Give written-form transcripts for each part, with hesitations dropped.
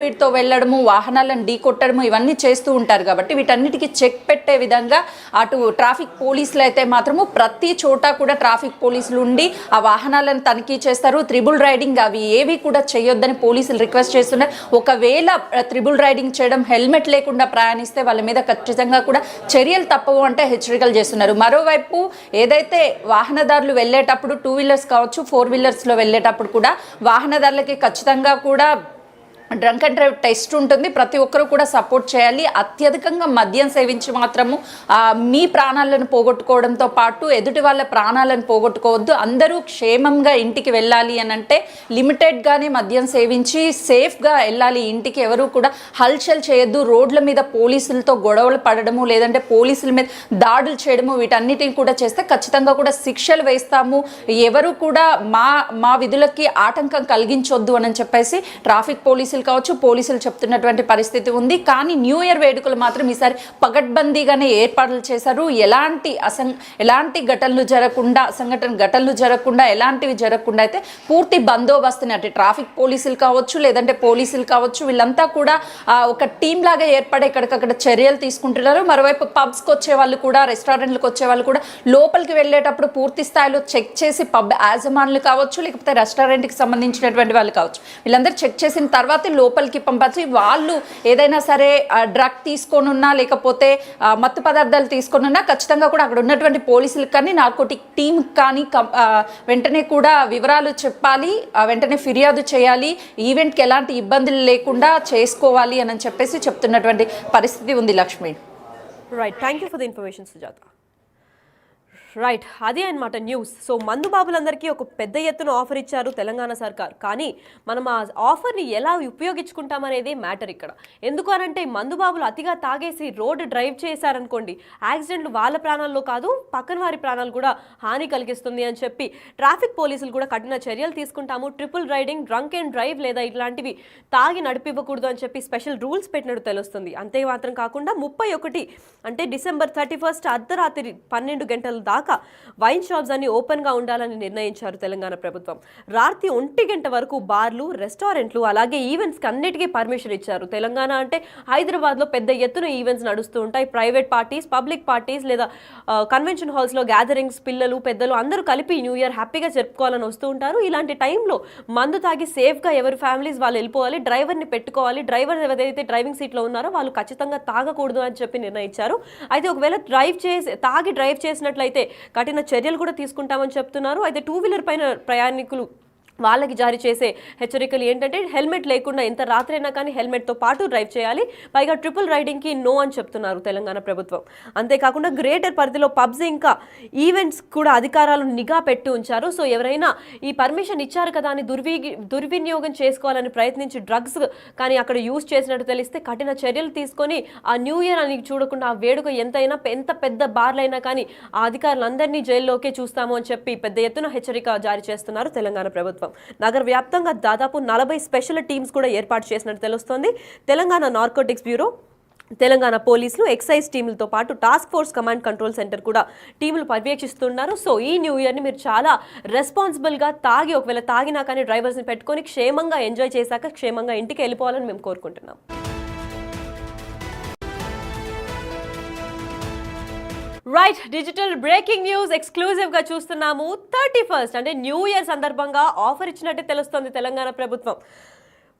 స్పీడ్తో వెళ్ళడము, వాహనాలను ఢీకొట్టడము ఇవన్నీ చేస్తూ ఉంటారు కాబట్టి వీటన్నిటికీ చెక్ పెట్టే విధంగా అటు ట్రాఫిక్ పోలీసులు అయితే మాత్రము ప్రతి చోట కూడా ట్రాఫిక్ పోలీసులు ఉండి ఆ వాహనాలను తనిఖీ చేస్తారు. త్రిబుల్ రైడింగ్ అవి ఏవి కూడా చేయొద్దని పోలీసులు రిక్వెస్ట్ చేస్తున్నారు. ఒకవేళ త్రిబుల్ రైడింగ్ చేయడం, హెల్మెట్ లేకుండా ప్రయాణిస్తే వాళ్ళ మీద ఖచ్చితంగా కూడా చర్యలు తప్పవు అంటే హెచ్చరికలు చేస్తున్నారు. మరోవైపు ఏదైతే వాహనదారులు వెళ్ళేటప్పుడు 2 వీలర్స్ కావచ్చు, 4 వీలర్స్లో వెళ్ళేటప్పుడు కూడా వాహనదారులకి ఖచ్చితంగా కూడా డ్రంక్ అండ్ డ్రైవ్ టెస్ట్ ఉంటుంది. ప్రతి ఒక్కరూ కూడా సపోర్ట్ చేయాలి. అత్యధికంగా మద్యం సేవించి మాత్రము మీ ప్రాణాలను పోగొట్టుకోవడంతో పాటు ఎదుటి వాళ్ళ ప్రాణాలను పోగొట్టుకోవద్దు. అందరూ క్షేమంగా ఇంటికి వెళ్ళాలి అని అంటే లిమిటెడ్గానే మద్యం సేవించి సేఫ్గా వెళ్ళాలి ఇంటికి. ఎవరు కూడా హల్చల్ చేయొద్దు. రోడ్ల మీద పోలీసులతో గొడవలు పడడము, లేదంటే పోలీసుల మీద దాడులు చేయడము వీటన్నిటిని కూడా చేస్తే ఖచ్చితంగా కూడా శిక్షలు వేస్తాము. ఎవరు కూడా మా విధులకి ఆటంకం కలిగించొద్దు అని చెప్పేసి ట్రాఫిక్ పోలీసులు కావచ్చు, పోలీసులు చెప్తున్నటువంటి పరిస్థితి ఉంది. కానీ న్యూ ఇయర్ వేడుకలు మాత్రం ఈసారి పగడ్బందీగానే ఏర్పాట్లు చేశారు. ఎలాంటి ఘటనలు జరగకుండా ఎలాంటివి జరగకుండా అయితే పూర్తి బందోబస్తుని అంటే ట్రాఫిక్ పోలీసులు కావచ్చు, లేదంటే పోలీసులు కావచ్చు, వీళ్ళంతా కూడా ఒక టీం లాగా ఏర్పడి ఎక్కడికక్కడ చర్యలు తీసుకుంటున్నారు. మరోవైపు పబ్స్కి వచ్చే వాళ్ళు కూడా, రెస్టారెంట్లకు వచ్చే వాళ్ళు కూడా లోపలికి వెళ్ళేటప్పుడు పూర్తి స్థాయిలో చెక్ చేసి పబ్ యాజమానులు కావచ్చు, లేకపోతే రెస్టారెంట్కి సంబంధించినటువంటి వాళ్ళు కావచ్చు, వీళ్ళందరూ చెక్ చేసిన తర్వాత లోపలికి పంపించి వాళ్ళు ఏదైనా సరే డ్రగ్ తీసుకొనున్నా లేకపోతే మత్తు పదార్థాలు తీసుకొనున్నా ఖచ్చితంగా కూడా అక్కడ ఉన్నటువంటి పోలీసులకు కానీ నార్కోటిక్ టీం కానీ వెంటనే కూడా వివరాలు చెప్పాలి, వెంటనే ఫిర్యాదు చేయాలి, ఈవెంట్కి ఎలాంటి ఇబ్బందులు లేకుండా చేసుకోవాలి అని చెప్పేసి చెప్తున్నటువంటి పరిస్థితి ఉంది. Lakshmi. Right, thank you for the information Sujatha. Right, అదే అనమాట న్యూస్. సో మందు బాబులందరికీ ఒక పెద్ద ఎత్తున ఆఫర్ ఇచ్చారు తెలంగాణ సర్కార్. కానీ మనం ఆ ఆఫర్ని ఎలా ఉపయోగించుకుంటామనేది మ్యాటర్ ఇక్కడ. ఎందుకు అనంటే మందు బాబులు అతిగా తాగేసి రోడ్డు డ్రైవ్ చేశారనుకోండి, యాక్సిడెంట్లు వాళ్ళ ప్రాణాల్లో కాదు పక్కన వారి ప్రాణాలు కూడా హాని కలిగిస్తుంది అని చెప్పి ట్రాఫిక్ పోలీసులు కూడా కఠిన చర్యలు తీసుకుంటాము. Triple riding, drunk and drive లేదా ఇట్లాంటివి తాగి నడిపివ్వకూడదు అని చెప్పి స్పెషల్ రూల్స్ పెట్టినట్టు తెలుస్తుంది. అంతే మాత్రం కాకుండా 31 అంటే డిసెంబర్ 31 అర్ధరాత్రి 12 గంటల దాకా వైన్ షాప్స్ అన్ని ఓపెన్ గా ఉండాలని నిర్ణయించారు తెలంగాణ ప్రభుత్వం. రాత్రి 1 గంట వరకు బార్లు, రెస్టారెంట్లు అలాగే ఈవెంట్స్ కి అన్నిటికీ పర్మిషన్ ఇచ్చారు. తెలంగాణ అంటే హైదరాబాద్ లో పెద్ద ఎత్తున ఈవెంట్స్ నడుస్తూ ఉంటాయి. ప్రైవేట్ పార్టీస్, పబ్లిక్ పార్టీస్ లేదా కన్వెన్షన్ హాల్స్ లో గ్యాదరింగ్స్, పిల్లలు పెద్దలు అందరూ కలిపి న్యూ ఇయర్ హ్యాపీగా జరుపుకోవాలని వస్తూ ఉంటారు. ఇలాంటి టైంలో మందు తాగి సేఫ్ గా ఎవరి ఫ్యామిలీస్ వాళ్ళు వెళ్ళిపోవాలి, డ్రైవర్ ని పెట్టుకోవాలి. డ్రైవర్ ఎవరైతే డ్రైవింగ్ సీట్ లో ఉన్నారో వాళ్ళు ఖచ్చితంగా తాగకూడదు అని చెప్పి నిర్ణయించారు. అయితే ఒకవేళ తాగి డ్రైవ్ చేసినట్లయితే కఠిన చర్యలు కూడా తీసుకుంటామని చెప్తున్నారు. అయితే 2 వీలర్ పైన ప్రయాణికులు వాళ్ళకి జారీ చేసే హెచ్చరికలు ఏంటంటే హెల్మెట్ లేకుండా ఎంత రాత్రైనా కానీ హెల్మెట్తో పాటు డ్రైవ్ చేయాలి. పైగా ట్రిపుల్ రైడింగ్కి నో అని చెప్తున్నారు తెలంగాణ ప్రభుత్వం. అంతేకాకుండా గ్రేటర్ పరిధిలో పబ్స్ ఇంకా ఈవెంట్స్ కూడా అధికారాలు నిఘా పెట్టి ఉంచారు. సో ఎవరైనా ఈ పర్మిషన్ ఇచ్చారు కదా అని దుర్వినియోగం చేసుకోవాలని ప్రయత్నించి డ్రగ్స్ కానీ అక్కడ యూజ్ చేసినట్టు తెలిస్తే కఠిన చర్యలు తీసుకొని ఆ న్యూ ఇయర్ అని చూడకుండా ఆ వేడుక ఎంత పెద్ద బార్లైనా కానీ ఆ అధికారులందరినీ జైల్లోకే చూస్తాము అని చెప్పి పెద్ద ఎత్తున హెచ్చరిక జారీ చేస్తున్నారు తెలంగాణ ప్రభుత్వం. నగర వ్యాప్తంగా దాదాపు 40 స్పెషల్ టీమ్స్ కూడా ఏర్పాటు చేసినట్టు తెలుస్తోంది. తెలంగాణ నార్కోటిక్స్ బ్యూరో, తెలంగాణ పోలీసులు, ఎక్సైజ్ టీములతో పాటు task force command control centre కూడా టీములు పర్యవేక్షిస్తున్నారు. సో ఈ న్యూ ఇయర్ని మీరు చాలా రెస్పాన్సిబుల్గా ఒకవేళ తాగినా కానీ డ్రైవర్స్ని పెట్టుకొని క్షేమంగా ఎంజాయ్ చేశాక క్షేమంగా ఇంటికి వెళ్ళిపోవాలని మేము కోరుకుంటున్నాం. Right, digital breaking news exclusive గా చూస్తున్నాము. 31 అంటే న్యూ ఇయర్ సందర్భంగా ఆఫర్ ఇచ్చినట్టు తెలుస్తోంది తెలంగాణ ప్రభుత్వం.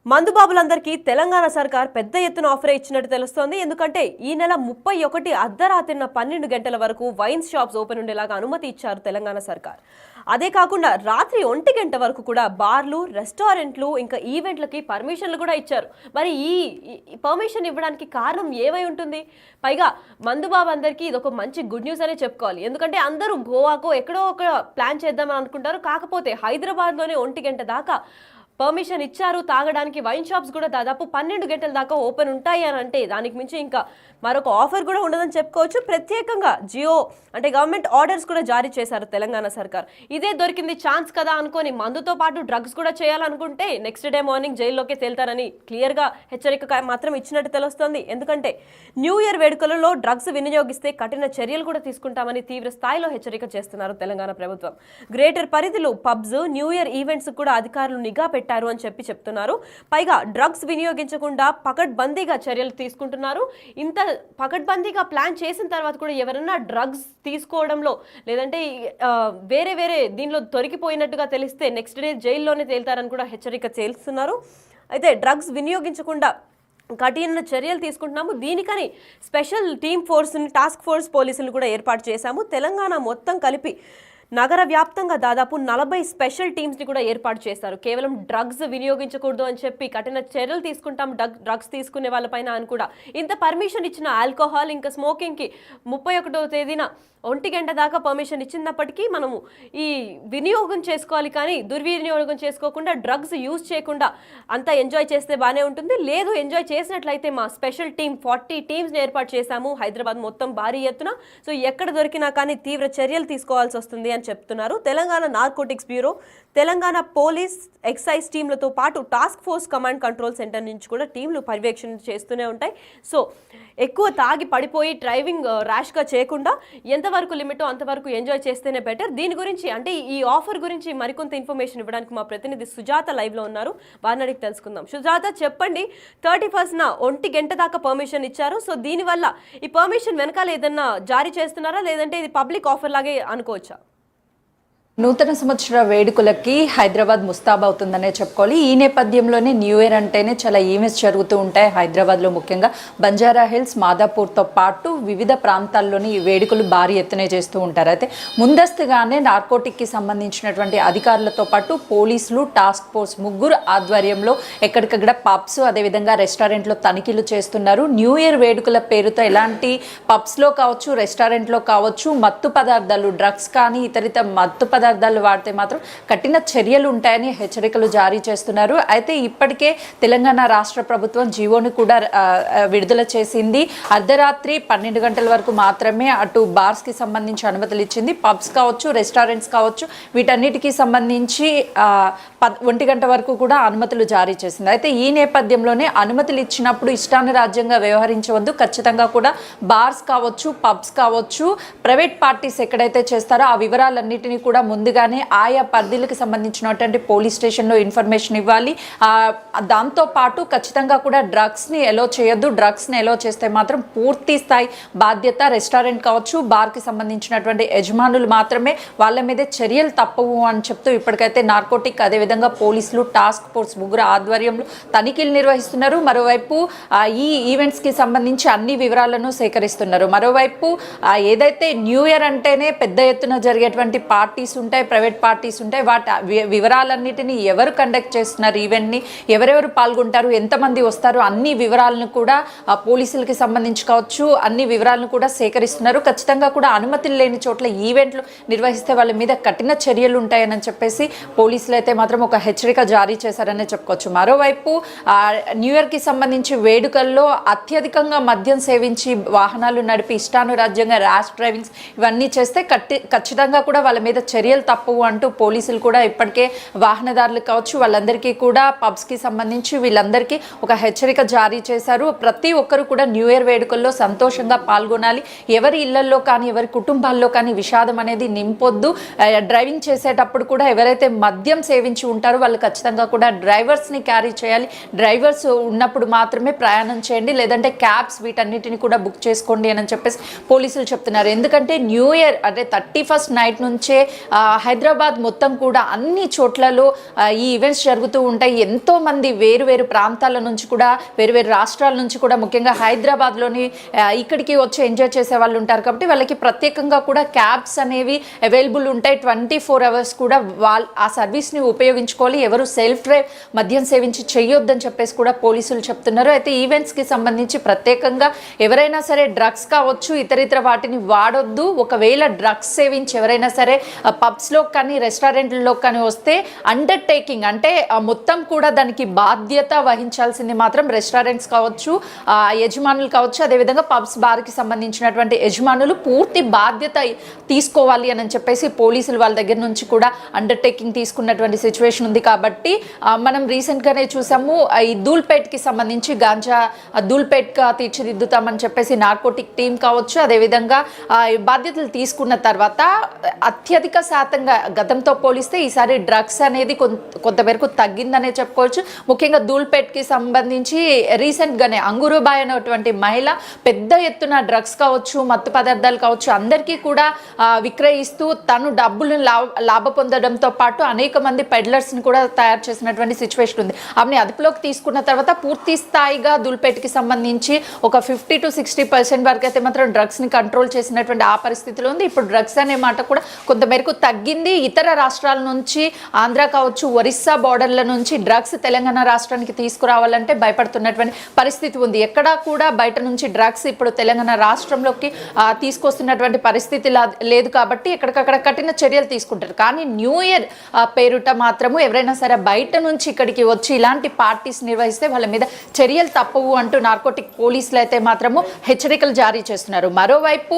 మందుబాబులందరికీ తెలంగాణ సర్కార్ పెద్ద ఎత్తున ఆఫర్ ఇచ్చినట్టు తెలుస్తోంది. ఎందుకంటే ఈ నెల 31 అర్ధరాత్రిన 12 గంటల వరకు వైన్ షాప్స్ ఓపెన్ ఉండేలాగా అనుమతి ఇచ్చారు తెలంగాణ సర్కార్. అదే కాకుండా రాత్రి 1 గంట వరకు కూడా బార్లు, రెస్టారెంట్లు ఇంకా ఈవెంట్లకి పర్మిషన్లు కూడా ఇచ్చారు. మరి ఈ పర్మిషన్ ఇవ్వడానికి కారణం ఏమై ఉంటుంది? పైగా మందుబాబు అందరికీ ఇది ఒక మంచి గుడ్ న్యూస్ అనే చెప్పుకోవాలి. ఎందుకంటే అందరూ గోవాకో ఎక్కడో ఒక ప్లాన్ చేద్దామని అనుకుంటారు. కాకపోతే హైదరాబాద్లోనే 1 గంట దాకా పర్మిషన్ ఇచ్చారు తాగడానికి. వైన్ షాప్స్ కూడా దాదాపు 12 గంటల దాకా ఓపెన్ ఉంటాయి అని అంటే దానికి మించి ఇంకా మరొక ఆఫర్ కూడా ఉండదని చెప్పుకోవచ్చు. ప్రత్యేకంగా జియో అంటే గవర్నమెంట్ ఆర్డర్స్ కూడా జారీ చేశారు తెలంగాణ సర్కార్. ఇదే దొరికింది ఛాన్స్ కదా అనుకొని మందుతో పాటు డ్రగ్స్ కూడా చేయాలనుకుంటే నెక్స్ట్ డే మార్నింగ్ జైల్లోకి తేల్తారని క్లియర్గా హెచ్చరిక మాత్రం ఇచ్చినట్టు తెలుస్తోంది. ఎందుకంటే న్యూ ఇయర్ వేడుకలలో డ్రగ్స్ వినియోగిస్తే కఠిన చర్యలు కూడా తీసుకుంటామని తీవ్ర స్థాయిలో హెచ్చరిక చేస్తున్నారు తెలంగాణ ప్రభుత్వం. గ్రేటర్ పరిధిలో పబ్స్, న్యూ ఇయర్ ఈవెంట్స్ కూడా అధికారులు నిఘా పెట్టి పెట్టారు అని చెప్తున్నారు. పైగా డ్రగ్స్ వినియోగించకుండా పకడ్బందీగా చర్యలు తీసుకుంటున్నారు. ఇంత పకడ్బందీగా ప్లాన్ చేసిన తర్వాత కూడా ఎవరైనా డ్రగ్స్ తీసుకోవడంలో లేదంటే వేరే వేరే దీనిలో దొరికిపోయినట్టుగా తెలిస్తే నెక్స్ట్ డే జైల్లోనే తేలుతారని కూడా హెచ్చరిక చేస్తున్నారు. అయితే డ్రగ్స్ వినియోగించకుండా కఠిన చర్యలు తీసుకుంటున్నాము. దీనికని స్పెషల్ టీమ్ ఫోర్స్ని, టాస్క్ ఫోర్స్ పోలీసులు కూడా ఏర్పాటు చేశాము. తెలంగాణ మొత్తం కలిపి నగర వ్యాప్తంగా దాదాపు 40 స్పెషల్ టీమ్స్ని కూడా ఏర్పాటు చేశారు. కేవలం డ్రగ్స్ వినియోగించకూడదు అని చెప్పి కఠిన చర్యలు తీసుకుంటాం డ్రగ్స్ తీసుకునే వాళ్ళపైన అని కూడా. ఇంత పర్మిషన్ ఇచ్చిన ఆల్కహాల్ ఇంకా స్మోకింగ్కి 31వ తేదీన 1 గంట దాకా పర్మిషన్ ఇచ్చినప్పటికీ మనము ఈ వినియోగం చేసుకోవాలి, కానీ దుర్వినియోగం చేసుకోకుండా డ్రగ్స్ యూజ్ చేయకుండా అంతా ఎంజాయ్ చేస్తే బాగానే ఉంటుంది. లేదు ఎంజాయ్ చేసినట్లయితే మా స్పెషల్ టీమ్ 40 టీమ్స్ని ఏర్పాటు చేశాము హైదరాబాద్ మొత్తం భారీ ఎత్తున. సో ఎక్కడ దొరికినా కానీ తీవ్ర చర్యలు తీసుకోవాల్సి వస్తుంది అని చెప్తున్నారు. Telangana narcotics bureau, Telangana police, excise టీంలతో పాటు task force command control centre నుంచి కూడా టీంలు పర్యవేక్షణ చేస్తూనే ఉంటాయి. సో ఎక్కువ తాగి పడిపోయి డ్రైవింగ్ ర్యాష్గా చేయకుండా ఎంతవరకు లిమిటో అంతవరకు ఎంజాయ్ చేస్తేనే బెటర్. దీని గురించి అంటే ఈ ఆఫర్ గురించి మరికొంత ఇన్ఫర్మేషన్ ఇవ్వడానికి మా ప్రతినిధి సుజాత లైవ్లో ఉన్నారు. వారిని అడిగి తెలుసుకుందాం. సుజాత, చెప్పండి, 31న 1 గంట దాకా పర్మిషన్ ఇచ్చారు. సో దీనివల్ల ఈ పర్మిషన్ వెనకాల ఏదన్నా జారీ చేస్తున్నారా, లేదంటే ఇది పబ్లిక్ ఆఫర్ లాగే అనుకోవచ్చా? నూతన సంవత్సర వేడుకలకి హైదరాబాద్ ముస్తాబవుతుందనే చెప్పుకోవాలి. ఈ నేపథ్యంలోనే న్యూ ఇయర్ అంటేనే చాలా ఈవెంట్స్ జరుగుతూ ఉంటాయి హైదరాబాద్లో. ముఖ్యంగా బంజారా హిల్స్, మాదాపూర్తో పాటు వివిధ ప్రాంతాల్లోని ఈ వేడుకలు భారీ ఎత్తునే చేస్తూ ఉంటారు. అయితే ముందస్తుగానే నార్కోటిక్కి సంబంధించినటువంటి అధికారులతో పాటు పోలీసులు, టాస్క్ ఫోర్స్ ముగ్గురు ఆధ్వర్యంలో ఎక్కడికక్కడ పబ్స్, అదేవిధంగా రెస్టారెంట్లో తనిఖీలు చేస్తున్నారు. న్యూ ఇయర్ వేడుకల పేరుతో ఎలాంటి పబ్స్లో కావచ్చు, రెస్టారెంట్లో కావచ్చు మత్తు పదార్థాలు, డ్రగ్స్ కానీ ఇతరిత మత్తు పదార్థాలు వాడితే మాత్రం కఠిన చర్యలు ఉంటాయని హెచ్చరికలు జారీ చేస్తున్నారు. అయితే ఇప్పటికే తెలంగాణ రాష్ట్ర ప్రభుత్వం జీవోని కూడా విడుదల చేసింది. అర్ధరాత్రి 12 గంటల వరకు మాత్రమే అటు బార్స్కి సంబంధించి అనుమతులు ఇచ్చింది. పబ్స్ కావచ్చు, రెస్టారెంట్స్ కావచ్చు, వీటన్నిటికీ సంబంధించి 1 గంట వరకు కూడా అనుమతులు జారీ చేసింది. అయితే ఈ నేపథ్యంలోనే అనుమతులు ఇచ్చినప్పుడు ఇష్టానురాజ్యంగా వ్యవహరించవద్దు. ఖచ్చితంగా కూడా బార్స్ కావచ్చు, పబ్స్ కావచ్చు, ప్రైవేట్ పార్టీస్ ఎక్కడైతే చేస్తారో ఆ వివరాలన్నిటినీ కూడా ముందుగానే ఆయా పరిధిలకు సంబంధించినటువంటి పోలీస్ స్టేషన్లో ఇన్ఫర్మేషన్ ఇవ్వాలి. దాంతోపాటు ఖచ్చితంగా కూడా డ్రగ్స్ని ఎలో చేయొద్దు. డ్రగ్స్ని ఎలో చేస్తే మాత్రం పూర్తి స్థాయి బాధ్యత రెస్టారెంట్ కావచ్చు, బార్కి సంబంధించినటువంటి యజమానులు మాత్రమే, వాళ్ళ మీదే చర్యలు తప్పవు అని చెప్తూ ఇప్పటికైతే నార్కోటిక్, అదేవిధంగా పోలీసులు, టాస్క్ ఫోర్స్ ముగ్గురు ఆధ్వర్యంలో తనిఖీలు నిర్వహిస్తున్నారు. మరోవైపు ఈ ఈవెంట్స్కి సంబంధించి అన్ని వివరాలను సేకరిస్తున్నారు. మరోవైపు ఏదైతే న్యూ ఇయర్ అంటేనే పెద్ద ఎత్తున జరిగేటువంటి పార్టీస్ ఉంటాయి, ప్రైవేట్ పార్టీస్ ఉంటాయి, వాటి వివరాలన్నిటినీ ఎవరు కండక్ట్ చేస్తున్నారు, ఈవెంట్ని ఎవరెవరు పాల్గొంటారు, ఎంతమంది వస్తారు, అన్ని వివరాలను కూడా పోలీసులకి సంబంధించి కావచ్చు అన్ని వివరాలను కూడా సేకరిస్తున్నారు. ఖచ్చితంగా కూడా అనుమతులు లేని చోట్ల ఈవెంట్లు నిర్వహిస్తే వాళ్ళ మీద కఠిన చర్యలు ఉంటాయని చెప్పేసి పోలీసులు అయితే మాత్రం ఒక హెచ్చరిక జారీ చేశారనే చెప్పుకోవచ్చు. మరోవైపు న్యూ ఇయర్కి సంబంధించి వేడుకల్లో అత్యధికంగా మద్యం సేవించి వాహనాలు నడిపి ఇష్టానురాజ్యంగా ర్యాష్ డ్రైవింగ్స్ ఇవన్నీ చేస్తే ఖచ్చితంగా కూడా వాళ్ళ మీద చర్యలు తప్పవు అంటూ పోలీసులు కూడా ఇప్పటికే వాహనదారులు కావచ్చు వాళ్ళందరికీ కూడా పబ్స్కి సంబంధించి వీళ్ళందరికీ ఒక హెచ్చరిక జారీ చేశారు. ప్రతి ఒక్కరు కూడా న్యూ ఇయర్ వేడుకల్లో సంతోషంగా పాల్గొనాలి. ఎవరి ఇళ్లల్లో కానీ ఎవరి కుటుంబాల్లో కానీ విషాదం అనేది నింపొద్దు. డ్రైవింగ్ చేసేటప్పుడు కూడా ఎవరైతే మద్యం సేవించి ఉంటారో వాళ్ళు ఖచ్చితంగా కూడా డ్రైవర్స్ని క్యారీ చేయాలి. డ్రైవర్స్ ఉన్నప్పుడు మాత్రమే ప్రయాణం చేయండి, లేదంటే క్యాబ్స్ వీటన్నిటిని కూడా బుక్ చేసుకోండి అని చెప్పేసి పోలీసులు చెప్తున్నారు. ఎందుకంటే న్యూ ఇయర్ అంటే 31st నైట్ నుంచే హైదరాబాద్ మొత్తం కూడా అన్ని చోట్లలో ఈ ఈవెంట్స్ జరుగుతూ ఉంటాయి. ఎంతోమంది వేరు వేరు ప్రాంతాల నుంచి కూడా, వేరు వేరు రాష్ట్రాల నుంచి కూడా, ముఖ్యంగా హైదరాబాద్లోని ఇక్కడికి వచ్చి ఎంజాయ్ చేసే వాళ్ళు ఉంటారు. కాబట్టి వాళ్ళకి ప్రత్యేకంగా కూడా క్యాబ్స్ అనేవి అవైలబుల్ ఉంటాయి. 24 hours కూడా ఆ సర్వీస్ని ఉపయోగించుకోవాలి. ఎవరు సెల్ఫ్ డ్రైవ్ మద్యం సేవించి చేయొద్దని చెప్పేసి కూడా పోలీసులు చెప్తున్నారు. అయితే ఈవెంట్స్కి సంబంధించి ప్రత్యేకంగా ఎవరైనా సరే డ్రగ్స్ కావచ్చు ఇతరితర వాటిని వాడొద్దు. ఒకవేళ డ్రగ్స్ సేవించి ఎవరైనా సరే పబ్స్లో కానీ రెస్టారెంట్లలో కానీ వస్తే అండర్టేకింగ్ అంటే మొత్తం కూడా దానికి బాధ్యత వహించాల్సింది మాత్రం రెస్టారెంట్స్ కావచ్చు, యజమానులు కావచ్చు, అదేవిధంగా పబ్స్ బార్కి సంబంధించినటువంటి యజమానులు పూర్తి బాధ్యత తీసుకోవాలి అని చెప్పేసి పోలీసులు వాళ్ళ దగ్గర నుంచి కూడా అండర్టేకింగ్ తీసుకున్నటువంటి సిచ్యువేషన్ ఉంది. కాబట్టి మనం రీసెంట్గానే చూసాము ఈ ధూల్పేట్కి సంబంధించి గాంజా ధూల్పేట్గా తీర్చిదిద్దుతామని చెప్పేసి నార్కోటిక్ టీం కావచ్చు, అదేవిధంగా బాధ్యతలు తీసుకున్న తర్వాత అత్యధిక శాతంగా గతంతో పోలిస్తే ఈసారి డ్రగ్స్ అనేది కొంతవరకు తగ్గిందనే చెప్పుకోవచ్చు. ముఖ్యంగా ధూల్పేట్కి సంబంధించి రీసెంట్గానే అంగురుబాయ్ అనేటువంటి మహిళ పెద్ద ఎత్తున డ్రగ్స్ కావచ్చు, మత్తు పదార్థాలు కావచ్చు అందరికీ కూడా విక్రయిస్తూ తను డబ్బులను లాభ పొందడంతో పాటు అనేక మంది పెడ్లర్స్ని కూడా తయారు చేసినటువంటి సిచ్యువేషన్ ఉంది. ఆమెని అదుపులోకి తీసుకున్న తర్వాత పూర్తి స్థాయిగా ధూల్పేట్కి సంబంధించి ఒక 50 to 60% వరకు అయితే మాత్రం డ్రగ్స్ని కంట్రోల్ చేసినటువంటి ఆ పరిస్థితిలో ఉంది. ఇప్పుడు డ్రగ్స్ అనే మాట కూడా కొంతమేరకు తగ్గింది. ఇతర రాష్ట్రాల నుంచి ఆంధ్ర కావచ్చు, ఒరిస్సా బార్డర్ల నుంచి డ్రగ్స్ తెలంగాణ రాష్ట్రానికి తీసుకురావాలంటే భయపడుతున్నటువంటి పరిస్థితి ఉంది. ఎక్కడా కూడా బయట నుంచి డ్రగ్స్ ఇప్పుడు తెలంగాణ రాష్ట్రంలోకి తీసుకొస్తున్నటువంటి పరిస్థితి లేదు కాబట్టి ఎక్కడికక్కడ కఠిన చర్యలు తీసుకుంటారు. కానీ న్యూ ఇయర్ పేరుట మాత్రము ఎవరైనా సరే బయట నుంచి ఇక్కడికి వచ్చి ఇలాంటి పార్టీస్ నిర్వహిస్తే వాళ్ళ మీద చర్యలు తప్పవు అంటూ నార్కోటిక్ పోలీసులు అయితే మాత్రము హెచ్చరికలు జారీ చేస్తున్నారు. మరోవైపు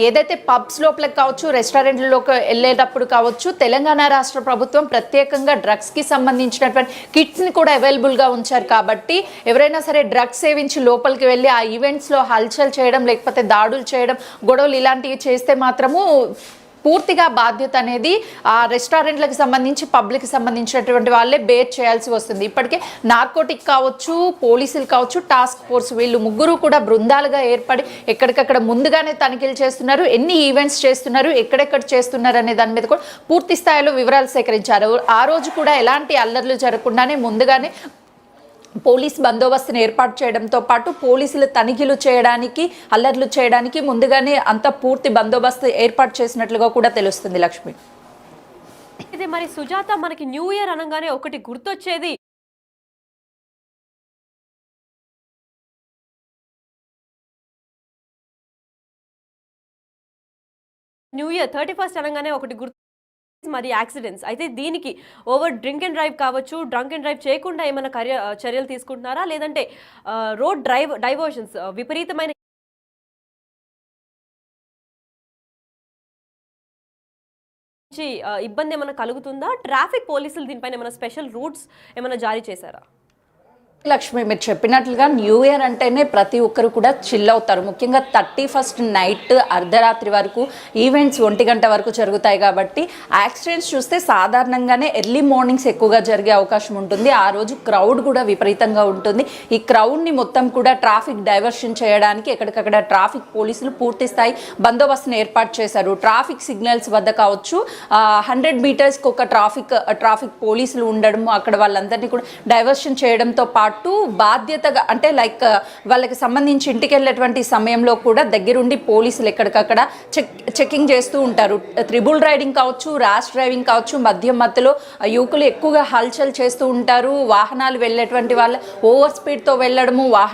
ఏదైతే పబ్స్ లోపలికి కావచ్చు, రెస్టారెంట్లలోకి వెళ్ళేటప్పుడు కావచ్చు, తెలంగాణ రాష్ట్ర ప్రభుత్వం ప్రత్యేకంగా డ్రగ్స్కి సంబంధించినటువంటి కిట్స్ని కూడా అవైలబుల్గా ఉంచారు. కాబట్టి ఎవరైనా సరే డ్రగ్స్ సేవించి లోపలికి వెళ్ళి ఆ ఈవెంట్స్లో హల్చల్ చేయడం, లేకపోతే దాడులు చేయడం, గొడవలు ఇలాంటివి చేస్తే మాత్రము పూర్తిగా బాధ్యత అనేది ఆ రెస్టారెంట్లకు సంబంధించి, పబ్లిక్కి సంబంధించినటువంటి వాళ్ళే బేర్ చేయాల్సి వస్తుంది. ఇప్పటికే నార్కోటిక్ కావచ్చు, పోలీసులు కావచ్చు, టాస్క్ ఫోర్స్ వీళ్ళు ముగ్గురు కూడా బృందాలుగా ఏర్పడి ఎక్కడికక్కడ ముందుగానే తనిఖీలు చేస్తున్నారు. ఎన్ని ఈవెంట్స్ చేస్తున్నారు, ఎక్కడెక్కడ చేస్తున్నారు అనే దాని మీద కూడా పూర్తి స్థాయిలో వివరాలు సేకరించారు. ఆ రోజు కూడా ఎలాంటి అల్లర్లు జరగకుండానే ముందుగానే పోలీస్ బందోబస్తుని ఏర్పాటు చేయడంతో పాటు పోలీసులు తనిఖీలు చేయడానికి, అల్లర్లు చేయడానికి ముందుగానే అంత పూర్తి బందోబస్తు ఏర్పాటు చేసినట్లుగా కూడా తెలుస్తుంది. లక్ష్మి, ఇది మరి సుజాత, మనకి న్యూ ఇయర్ అనగానే ఒకటి గుర్తొచ్చేది న్యూ ఇయర్ 31st అనగానే ఒకటి గుర్తు మరి యాక్సిడెంట్స్. అయితే దీనికి ఓవర్ డ్రింక్ అండ్ డ్రైవ్ కావచ్చు, డ్రంక్ అండ్ డ్రైవ్ చేయకుండా ఏమైనా చర్యలు తీసుకుంటున్నారా, లేదంటే రోడ్ డైవర్షన్స్ విపరీతమైన ఇబ్బంది ఏమైనా కలుగుతుందా? ట్రాఫిక్ పోలీసులు దీనిపైన ఏమైనా స్పెషల్ రూట్స్ ఏమైనా జారీ చేశారా? లక్ష్మి, మీరు చెప్పినట్లుగా న్యూ ఇయర్ అంటేనే ప్రతి ఒక్కరు కూడా చిల్ అవుతారు. ముఖ్యంగా 31st నైట్ అర్ధరాత్రి వరకు ఈవెంట్స్ 1 గంట వరకు జరుగుతాయి. కాబట్టి యాక్సిడెంట్స్ చూస్తే సాధారణంగానే ఎర్లీ మార్నింగ్స్ ఎక్కువగా జరిగే అవకాశం ఉంటుంది. ఆ రోజు క్రౌడ్ కూడా విపరీతంగా ఉంటుంది. ఈ క్రౌడ్ని మొత్తం కూడా ట్రాఫిక్ డైవర్షన్ చేయడానికి ఎక్కడికక్కడ ట్రాఫిక్ పోలీసులు పూర్తి స్థాయి బందోబస్తును ఏర్పాటు చేశారు. ట్రాఫిక్ సిగ్నల్స్ వద్ద కావచ్చు, 100 మీటర్స్కి ఒక ట్రాఫిక్ పోలీసులు ఉండడం, అక్కడ వాళ్ళందరినీ కూడా డైవర్షన్ చేయడంతో పాటు బాధ్యతగా అంటే లైక్ వాళ్ళకి సంబంధించి ఇంటికి వెళ్ళేటువంటి సమయంలో కూడా దగ్గరుండి పోలీసులు ఎక్కడికక్కడ చెకింగ్ చేస్తూ ఉంటారు. త్రిబుల్ రైడింగ్ కావచ్చు, ర్యాష్ డ్రైవింగ్ కావచ్చు, మధ్యలో యువకులు ఎక్కువగా హల్చల్ చేస్తూ ఉంటారు. వాహనాలు వెళ్ళేటువంటి వాళ్ళ ఓవర్ స్పీడ్తో వెళ్ళడము,